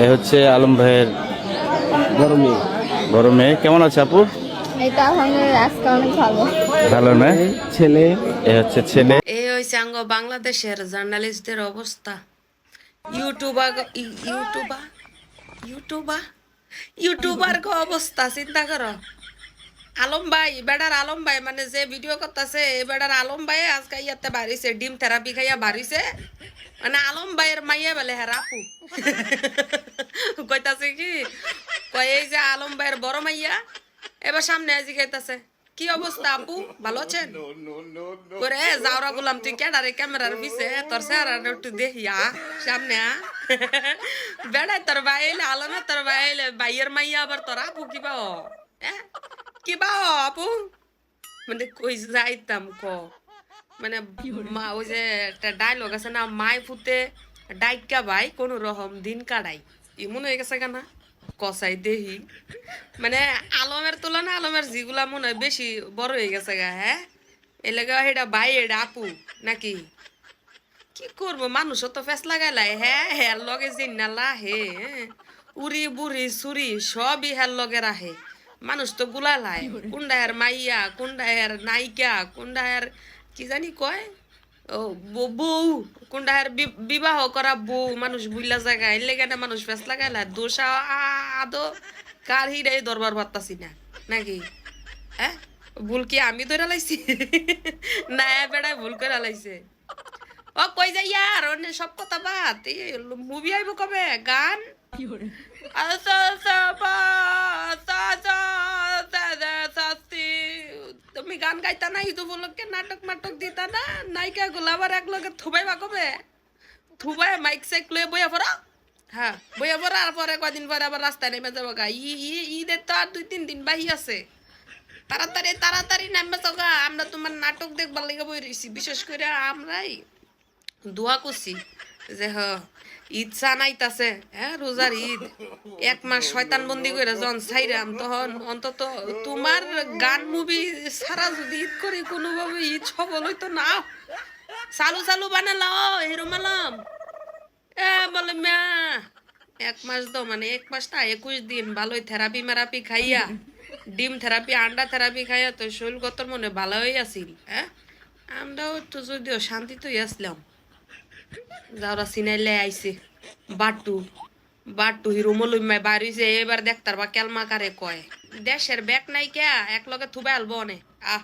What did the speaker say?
এ হচ্ছে আলম ভাইয়ের বড় মেয়ে। বড় মেয়ে। কেমন আছে আপু? এটা আলহামদুলিল্লাহ আজকে অনেক ভালো। ভালো না? ছেলে এ হচ্ছে ছেলে। এই হইছে আঙ্গ বাংলাদেশের জার্নালিস্টদের অবস্থা। ইউটিউবার ইউটিউবার ইউটিউবার ইউটিউবার অবস্থা চিন্তা করো। আলম ভাই বেড়ার আলম ভাই মানে যে ভিডিও করতেছে এই বেড়ার আলম ভাই আজকে ইয়াতে বাড়িছে ডিম থেরাপি খাইয়া বাড়িছে। মানে আলম ভাইয়ের মাইয়া বেলে হ্যাঁ আপু কইতাছে কি কয় এই যে আলম ভাইয়ের বড় মাইয়া এবার সামনে আজি গাইতাছে কি অবস্থা আপু ভালো আছেন করে যাওরা গুলাম তুই ক্যাডারে ক্যামেরার পিছে তোর স্যার একটু দেখিয়া সামনে বেড়াই তোর বাইলে আলমে তোর বাইলে বাইয়ের মাইয়া আবার তোর আপু কিবা কিবা আপু মানে কই যাইতাম ক মানে মা ওই যে একটা ডায়লগ আছে না মাই ফুতে ডাইকা ভাই কোন রকম দিন কাটাই এমন হয়ে গেছে কেনা কসাই দেহি মানে আলমের তুলনা আলমের যেগুলা মনে হয় বেশি বড় হয়ে গেছে গা হ্যাঁ এলাকা এটা ভাই এটা আপু নাকি কি করবো মানুষও তো ফেস লাগাইলাই হ্যাঁ হ্যাঁ লগে জিন্নালা হে উড়ি বুড়ি চুরি সবই হ্যার লগে রাহে মানুষ তো গুলালাই কোনটা হের মাইয়া কোনটা হের নায়িকা কোনটা হের কি জানি কয় ও বউ কোনটা হের বিবাহ করা বউ মানুষ বুইলা জায়গায় লেগে মানুষ ফেস লাগাইলা দোষ আদো কার হিরাই দরবার পারতাছি না নাকি হ্যাঁ ভুল কি আমি ধরে লাইছি না বেড়ায় ভুল করে লাইছে ও কই যাই আর অন্য সব কথা বাদ মুভি আইব কবে গান তুমি গান গাইতা না ইদু বলকে নাটক মাটক দিতা না নায়িকা গুলা আবার এক লগে থুবাইবা কবে থুবাই মাইক সাইক লয়ে বইয়া পড়া হ্যাঁ বইয়া পড়া আর পরে কয়দিন পরে আবার রাস্তায় নেমে যাবো গা ঈদের তো আর 2-3 দিন বাহি আছে তাড়াতাড়ি তাড়াতাড়ি নামবে চোখা আমরা তোমার নাটক দেখবার লেগে বই রয়েছি বিশেষ করে আমরাই দোয়া করছি যে ঈদ চানাইতাছে হ্যাঁ রোজার ঈদ 1 মাস শয়তান বন্দি করে যখন ছাইরাম তখন অন্তত তোমার গান মুভি সারা যদি ঈদ করি কোনোভাবে ঈদ সফল হইতো না চালু চালু বানালাও হেরুম আলম বলে ম্যা 1 মাস দাও মানে 1 মাস না 21 দিন ভালোই থেরাপি মেরাপি খাইয়া ডিম থেরাপি আন্ডা থেরাপি খাইয়া তো শৈলগতর মনে ভালো হয়ে আসিল হ্যাঁ আমরাও একটু যদিও শান্তিতেই আসলাম যাওরা সিনাইলে আইছে বাট্টু বাট্টু হিরোমলুমায় বাড়িছে এবার দেখতার বা কেলমা কারে কয় দেশের ব্যাগ নাই কে এক লগে থুবে আলবো অনে আহ